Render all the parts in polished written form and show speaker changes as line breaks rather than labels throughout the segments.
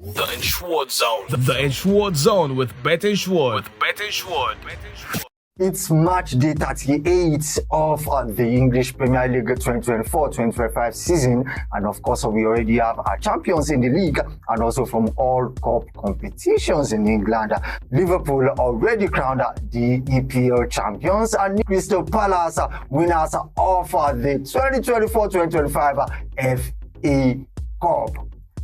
The Insured Zone. The Insured Zone with Bet Insured.
It's match day 38 of the English Premier League 2024-2025 season, and of course we already have our champions in the league and also from all cup competitions in England. Liverpool already crowned the EPL champions and Crystal Palace winners of the 2024-2025 FA Cup.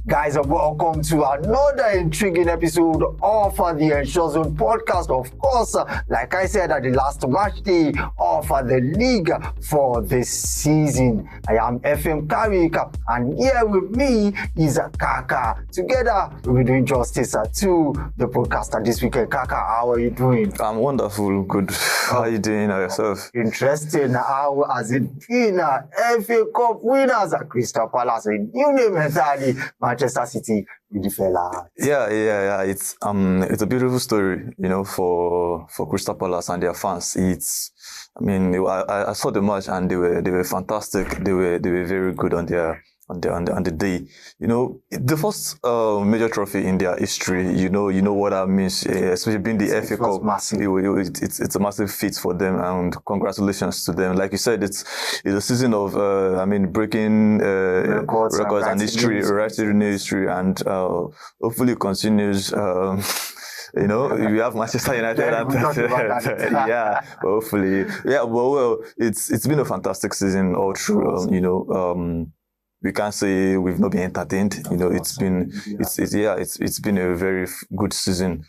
Guys, welcome to another intriguing episode of the Ensure Zone podcast. Of course, like I said, at the last match day of the league for this season. I am FM Karika, and here with me is Kaka. Together, we'll be doing justice to the podcaster this weekend. Kaka, how are you doing?
I'm wonderful, good. How are you doing yourself?
Interesting. How has it been? FA Cup winners at Crystal Palace, a new name entirely. Manchester City with the fella.
Yeah. It's a beautiful story, for Crystal Palace and their fans. I saw the match and they were fantastic. They were very good on the day. The first major trophy in their history. You know what that means, especially being the FA Cup. It's a massive feat for them, and congratulations to them. Like you said, it's a season of breaking records and history, writing history, and hopefully it continues. We have Manchester United. Hopefully. Well, it's been a fantastic season all through. We can't say we've not been entertained. It's been a very good season.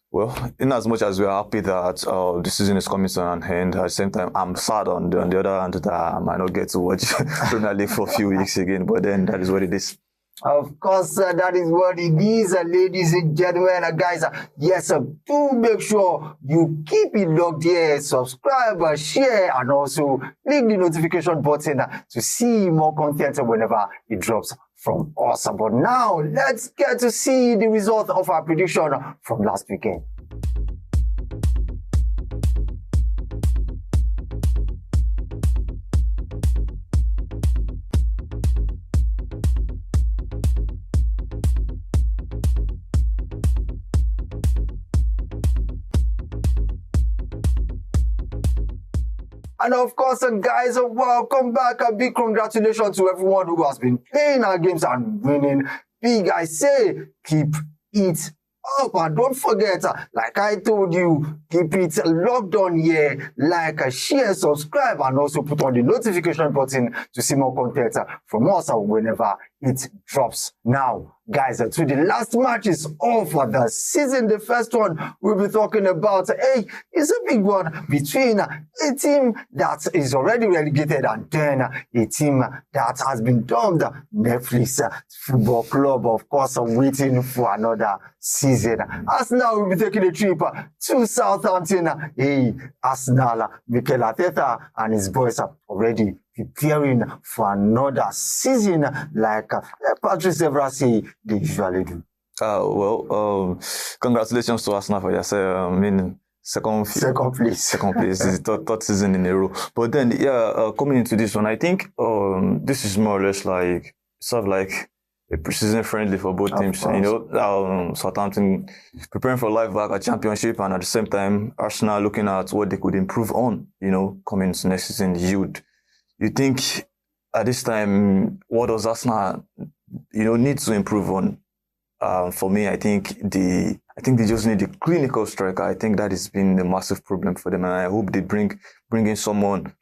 Well, in as much as we are happy that the season is coming to an end, at the same time, I'm sad on the other hand that I might not get to watch Premier League for a few weeks again. But then that is what it is.
Of course, that is what it is, ladies and gentlemen. Guys, yes, do make sure you keep it logged here, subscribe, share, and also click the notification button to see more content whenever it drops from us. But now, let's get to see the result of our prediction from last weekend. And of course, guys, welcome back. A big congratulations to everyone who has been playing our games and winning big. I say, keep it up. And don't forget, like I told you, keep it logged on here. Like, share, subscribe, and also put on the notification button to see more content from us whenever it drops. Now, guys, to the last matches of the season. The first one we'll be talking about, is a big one between a team that is already relegated and then a team that has been dubbed Netflix Football Club, of course, waiting for another season. Arsenal will be taking a trip to Southampton. Arsenal, Mikel Arteta and his boys are already preparing for another season, like Patrice Evra say they usually do.
Congratulations to Arsenal for their second place. This is the third season in a row. But then, coming into this one, I think this is more or less like sort of like a pre-season friendly for both teams. Southampton preparing for life back at Championship, and at the same time, Arsenal looking at what they could improve on. Coming into next season, you think at this time, what does Arsenal, need to improve on? For me, I think they just need a clinical striker. I think that has been a massive problem for them, and I hope they bring in someone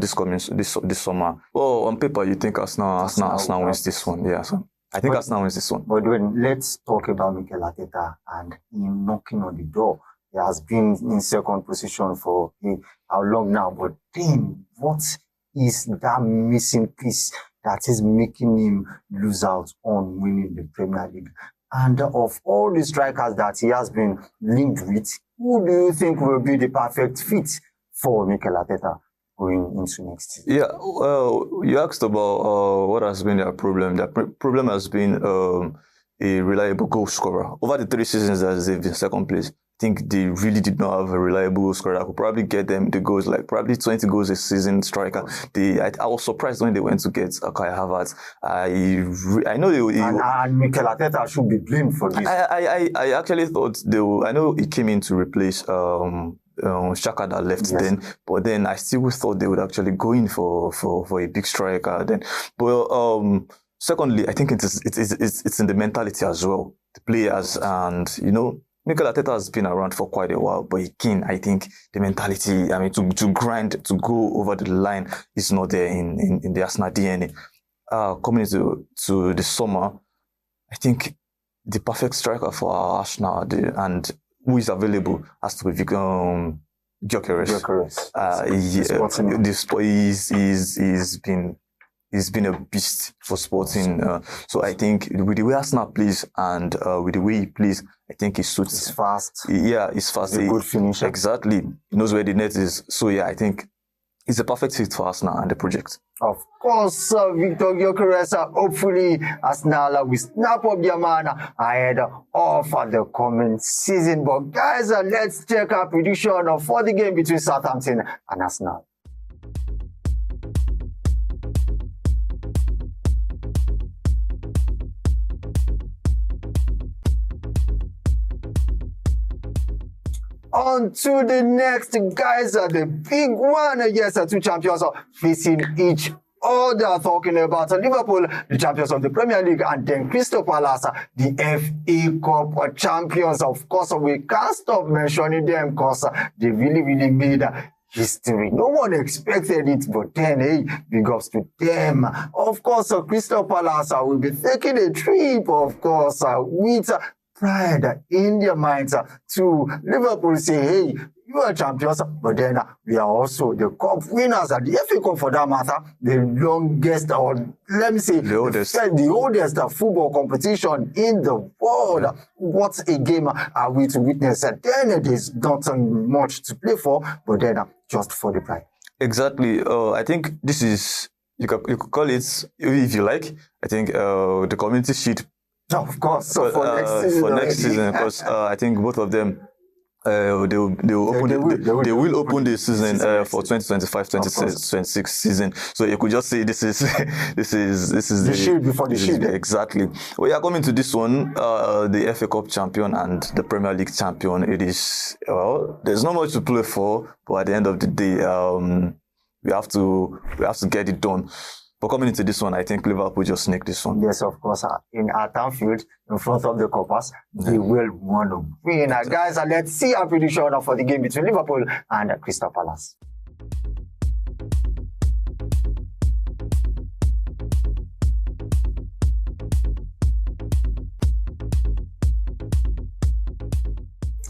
this summer. Well, on paper, you think Arsenal wins this one? Yeah, so I think Arsenal wins this one.
But let's talk about Mikel Arteta and him knocking on the door. He has been in second position for how long now? But then, what is that missing piece that is making him lose out on winning the Premier League? And of all the strikers that he has been linked with, who do you think will be the perfect fit for Mikel Arteta going into next season?
Yeah, well, you asked about what has been their problem. Their problem has been a reliable goal scorer. Over the 3 seasons that they've been second place, think they really did not have a reliable scorer that could probably get them the goals, like probably 20 goals a season striker. I was surprised when they went to get Kai Havertz. I know
and Mikel Arteta should be blamed for this.
I actually thought I know he came in to replace Xhaka that left then, but then I still thought they would actually go in for a big striker then. But secondly, I think it's in the mentality as well, the players, and Mikel Arteta has been around for quite a while, but again, I think the mentality, to grind, to go over the line is not there in the Arsenal DNA. Coming into the summer, I think the perfect striker for Arsenal and who is available has to be Gyökeres. He's been a beast for Sporting. So I think with the way Arsenal plays and with the way he plays, I think he suits.
He's fast.
Yeah, he's fast.
He's a good finisher.
Exactly. He knows where the net is. So yeah, I think he's a perfect fit for Arsenal and the project.
Of course, Victor Gyökeres, hopefully Arsenal will snap up their man ahead of the coming season. But guys, let's check our prediction for the game between Southampton and Arsenal. On to the next, guys, the big one. Yes, two champions are facing each other. Talking about Liverpool, the champions of the Premier League, and then Crystal Palace, the FA Cup champions. Of course, we can't stop mentioning them because they really made history. No one expected it, but then, hey, big ups to them. Of course, Crystal Palace will be taking a trip, of course, with pride in their minds to Liverpool, say, hey, you are champions, but then we are also the cup winners at the FA Cup, for that matter, the longest, or let me say, the oldest football competition in the world. What a game are we to witness? Then there's not much to play for, but then just for the pride.
Exactly. I think this is, you could call it, if you like, I think the Community Shield.
Of course, so for next season,
because I think both of them they will open the season for 2025-2026 season. So you could just say this is the
shield before the shield.
Exactly. We are coming to this one, the FA Cup champion and the Premier League champion. It is there's not much to play for, but at the end of the day, we have to get it done. But coming into this one, I think Liverpool just sneaked this one.
Yes, of course. In our Anfield, in front of the Coppers, they will want to win. Guys, let's see our prediction for the game between Liverpool and Crystal Palace.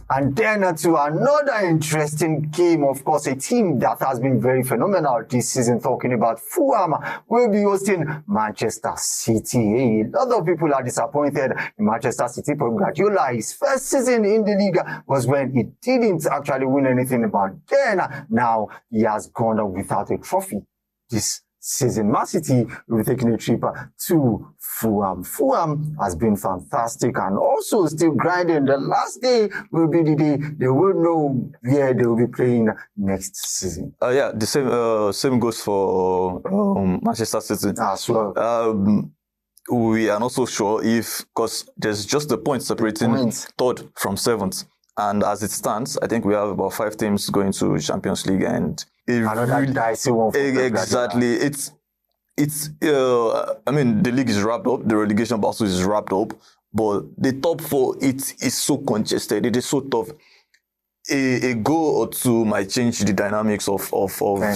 And then to another interesting game, of course, a team that has been very phenomenal this season, talking about Fulham, will be hosting Manchester City. A lot of people are disappointed in Manchester City. Pep Guardiola, his first season in the league was when he didn't actually win anything, but then now he has gone without a trophy this season. Man City will be taking a trip to Fulham. Fulham has been fantastic and also still grinding. The last day will be the day they will know where they will be playing next season.
Yeah, the same goes for Manchester City
as well.
We are not so sure if, because there's just the point separating third from seventh. And as it stands, I think we have about 5 teams going to Champions League, and
another dicey one.
Exactly. I mean, the league is wrapped up, the relegation battle is wrapped up, but the top 4, it is so congested, it is so tough. A goal or two might change the dynamics of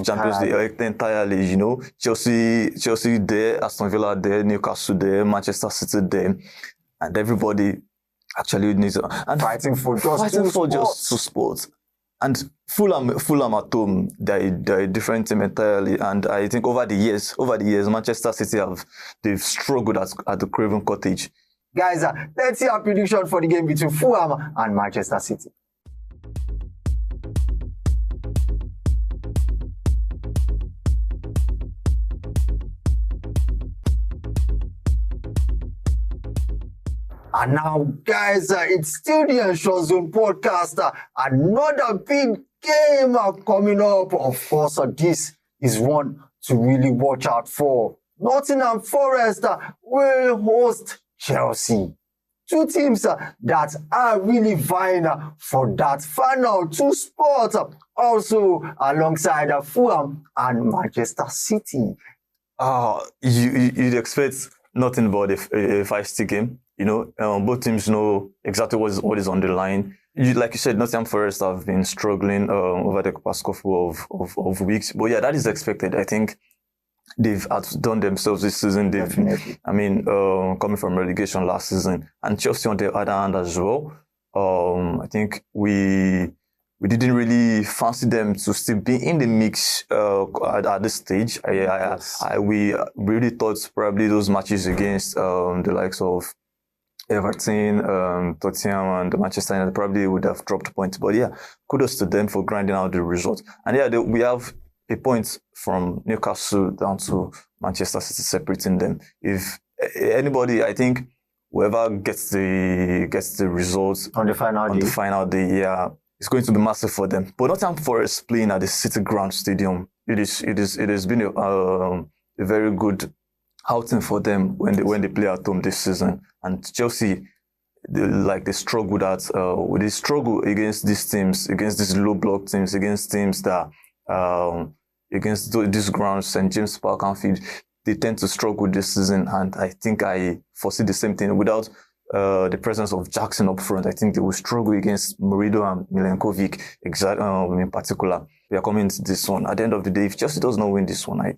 Champions League entirely. You know, Chelsea there, Aston Villa there, Newcastle there, Manchester City there, and everybody actually needs and
fighting for just
two sports. And Fulham at home, they're a different team entirely. And I think over the years, Manchester City they've struggled at the Craven Cottage.
Guys, let's see our prediction for the game between Fulham and Manchester City. And now, guys, it's still the Ensure Zone podcast. Another big game coming up. Of course, this is one to really watch out for. Nottingham Forest will host Chelsea. Two teams that are really vying for that final two spot. Also alongside Fulham and Manchester City.
You'd expect nothing but a feisty game. Both teams know exactly what is on the line. Like you said, Nottingham Forest have been struggling over the past couple of weeks. But yeah, that is expected. I think they've outdone themselves this season. Coming from relegation last season, and Chelsea on the other hand as well. I think we didn't really fancy them to still be in the mix at this stage. We really thought probably those matches against the likes of Everton, Tottenham, and Manchester United probably would have dropped points. But yeah, kudos to them for grinding out the result. And yeah, we have a point from Newcastle down to Manchester City separating them. If anybody, I think whoever gets the results
on the final
day, yeah, it's going to be massive for them. But Nottingham Forest playing at the City Ground Stadium, it has been a very good outing for them when they play at home this season. And Chelsea, they struggle against these teams, against these low block teams, against teams that against these grounds, St. James Park, Anfield, they tend to struggle this season. And I think I foresee the same thing without the presence of Jackson up front. I think they will struggle against Morido and Milenkovic in particular. We are coming to this one. At the end of the day, if Chelsea does not win this one, I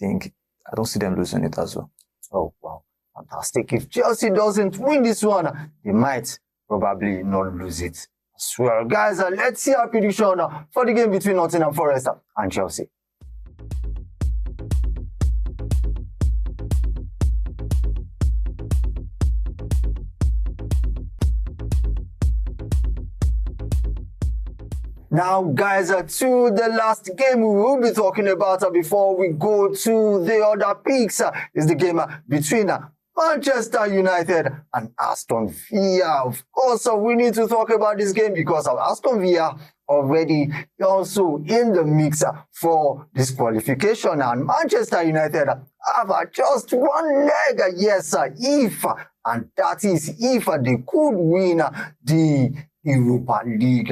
don't see them losing it as well.
Oh, wow. Fantastic. If Chelsea doesn't win this one, they might probably not lose it as well. Guys, let's see our prediction for the game between Nottingham Forest and Chelsea. Now, guys, to the last game we will be talking about before we go to the other picks is the game between Manchester United and Aston Villa. Of course, we need to talk about this game because of Aston Villa already also in the mix for this qualification, and Manchester United have just one leg, yes, if they could win the Europa League.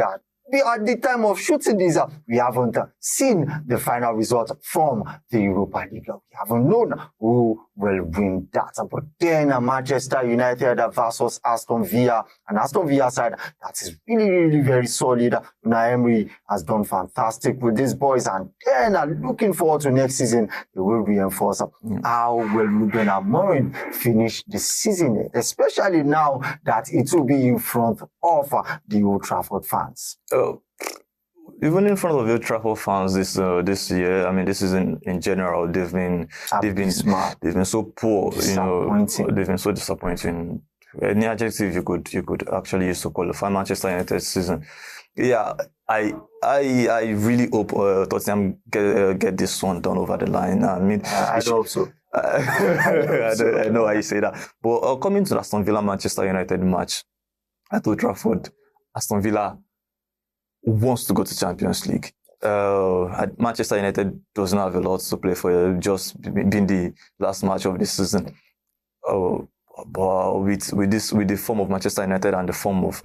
At the time of shooting this, we haven't seen the final result from the Europa League. We haven't known who will win that. But then Manchester United versus Aston Villa, and Aston Villa side that is really, really very solid. Unai Emery has done fantastic with these boys, and then looking forward to next season, they will reinforce how will Ruben Amorim finish the season, especially now that it will be in front of the Old Trafford fans.
Even in front of Old Trafford fans this year, this is in general, they've been so poor, they've been so disappointing. Any adjective you could actually use to qualify Manchester United season. Yeah, I really hope Tottenham get this one done over the line.
I hope so.
I know how you say that. But coming to the Aston Villa Manchester United match at Old Trafford, Aston Villa wants to go to Champions League. Manchester United does not have a lot to play for, just being the last match of this season. But with the form of Manchester United and the form of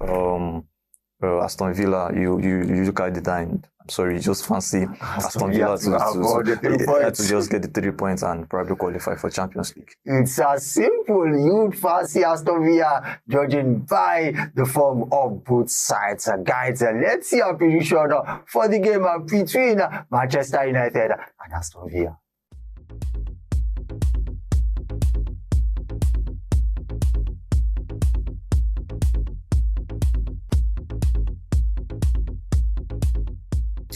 Aston Villa, you look at it and I'm sorry, you just fancy Aston Villa to just get the 3 points and probably qualify for Champions League.
It's as simple. You'd fancy Aston Villa, judging by the form of both sides. Guys, let's see our prediction for the game between Manchester United and Aston Villa.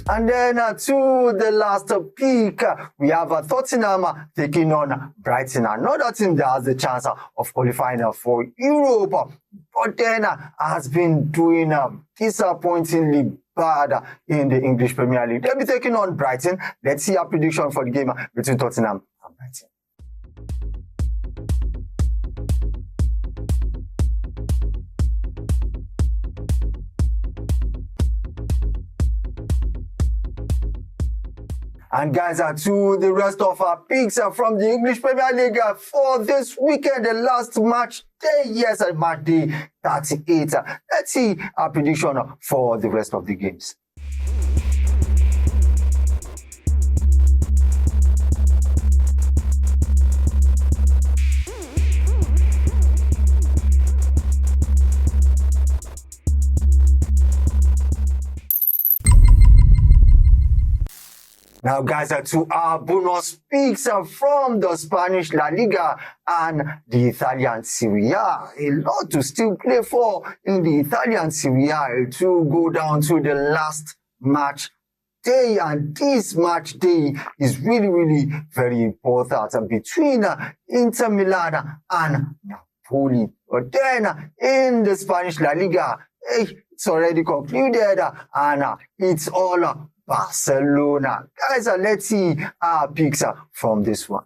And then to the last pick, we have Tottenham taking on Brighton, another team that has the chance of qualifying for Europe, but then has been doing disappointingly bad in the English Premier League. They'll be taking on Brighton. Let's see our prediction for the game between Tottenham and Brighton. And guys, to the rest of our picks from the English Premier League for this weekend, the last match day, yes, match day 38. Let's see our prediction for the rest of the games. Now, guys, to our bonus picks from the Spanish La Liga and the Italian Serie A. A lot to still play for in the Italian Serie A to go down to the last match day. And this match day is really, really very important between Inter Milan and Napoli. But then in the Spanish La Liga, it's already concluded and it's all Barcelona. Guys, let's see our picks from this one.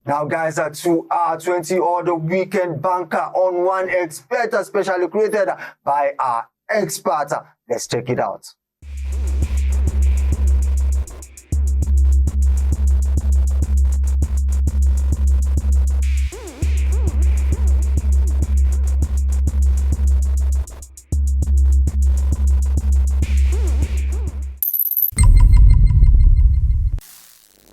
Now, guys, to our 20-order weekend banker on one expert, specially created by our expert. Let's check it out.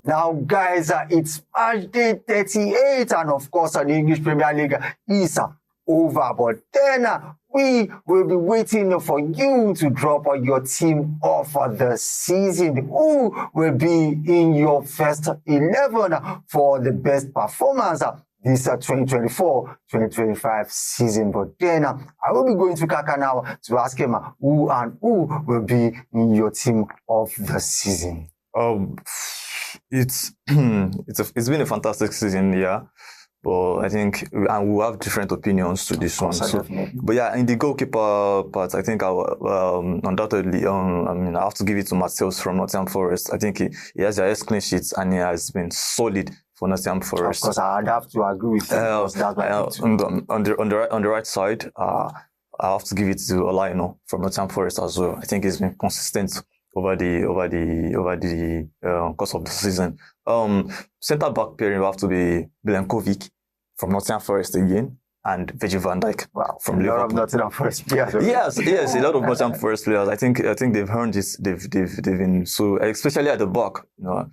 Now, guys, it's match day 38, and of course, the English Premier League is over. But then we will be waiting for you to drop your team of the season. Who will be in your first 11 for the best performance this 2024-2025 season? But then I will be going to Kaka now to ask him who will be in your team of the season.
It's been a fantastic season, yeah. But I think we'll have different opinions to this one. So, but yeah, in the goalkeeper part, I think I will undoubtedly, I have to give it to Mateus from Nottingham Forest. I think he has the highest clean sheets and he has been solid for Nottingham Forest.
Of course, I'd have to agree with you.
On the right side, I have to give it to Olaino from Nottingham Forest as well. I think he's been consistent over the course of the season. Centre back pairing will have to be Milenkovic from Nottingham Forest again, and Virgil van Dijk from Liverpool.
A lot of Nottingham Forest players.
Yes, a lot of Nottingham Forest players. I think they've earned it. They've been so, especially at the back. The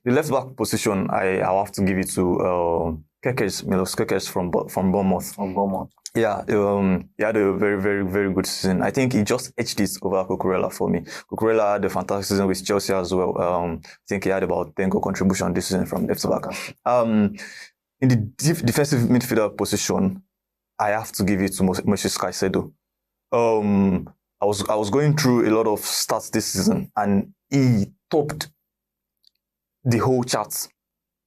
left back position, I'll have to give it to Milos Kekes from Bournemouth. Yeah, he had a very, very, very good season. I think he just edged it over Cucurella for me. Cucurella had a fantastic season with Chelsea as well. I think he had about 10 goal contribution this season from left back. In the defensive midfielder position, I have to give it to Moises Caicedo. I was going through a lot of stats this season, and he topped the whole chart.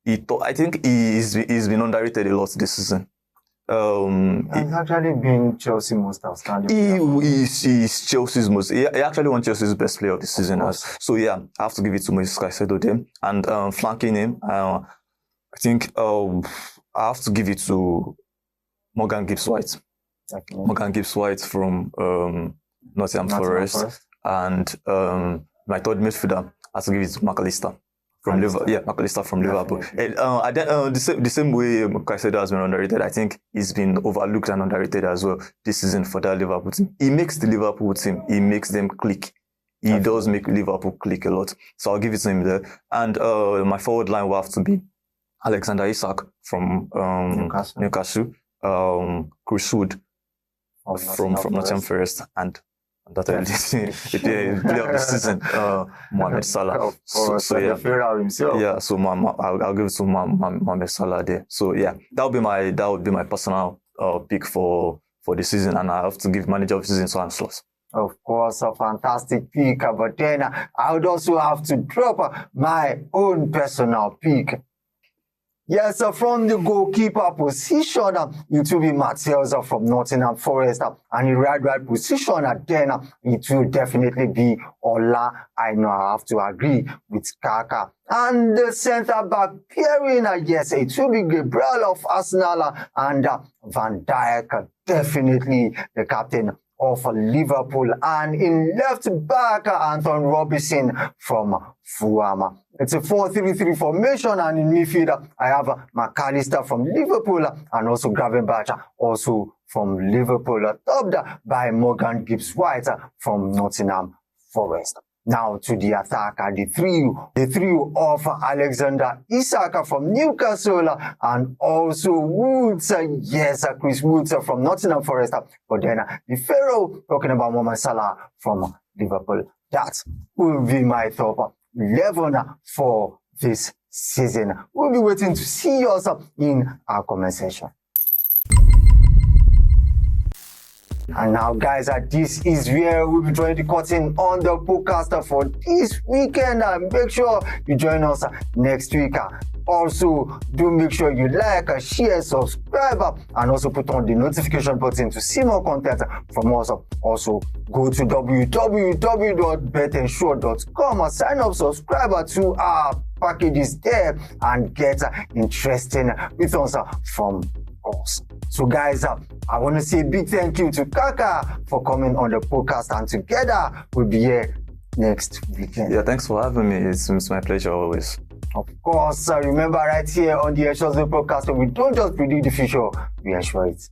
I think he's been underrated a lot this season.
He's actually been Chelsea's most outstanding.
He's Chelsea's most. He actually won Chelsea's best player of the season. So yeah, I have to give it to Moises Caicedo then. And flanking him, I think I have to give it to Morgan Gibbs-White. Definitely. Morgan Gibbs-White from Nottingham Forest. And my third midfielder, I have to give it to McAllister. From Liverpool, yeah, McAllister from Liverpool. The same way Caicedo has been underrated, I think he's been overlooked and underrated as well this season for that Liverpool team. He makes the Liverpool team, he makes them click. He does make Liverpool click a lot. So I'll give it to him there. And my forward line will have to be Alexander Isak from Newcastle, Chris Wood from Nottingham Forest, and that the player of the season, Mohamed Salah. So yeah,
himself.
Yeah, so I'll give it to Mohamed Salah there. So yeah, that would be my personal pick for the season, and I have to give manager of the season to Ancelotti.
Of course, a fantastic pick, but then I would also have to drop my own personal pick. Yes, from the goalkeeper position, it will be Matthias from Nottingham Forest, and in right position, then it will definitely be Ola. I know I have to agree with Kaka. And the centre back pairing, yes, it will be Gabriel of Arsenal and Van Dijk, definitely the captain of Liverpool, and in left back, Anton Robinson from Fulham. It's a 4-3-3 formation, and in midfield, I have McAllister from Liverpool and also Gravenberch also from Liverpool, topped by Morgan Gibbs-White from Nottingham Forest. Now to the attack, the trio of Alexander Isak from Newcastle and also Woods, yes, Chris Woods from Nottingham Forest, but then the Pharaoh talking about Mohamed Salah from Liverpool. That will be my top 11 for this season. We'll be waiting to see us in our comment section. And now, guys, this is where we'll be drawing the curtain on the podcast for this weekend. Make sure you join us next week. Also, do make sure you like, share, subscribe, and also put on the notification button to see more content from us. Also, go to www.betensure.com, sign up, subscribe to our packages there, and get interesting returns from us. So guys, I want to say a big thank you to Kaka for coming on the podcast, and together we'll be here next weekend.
Yeah, thanks for having me. It's my pleasure always.
Of course, remember right here on the Ensure podcast, we don't just predict the future, we ensure it.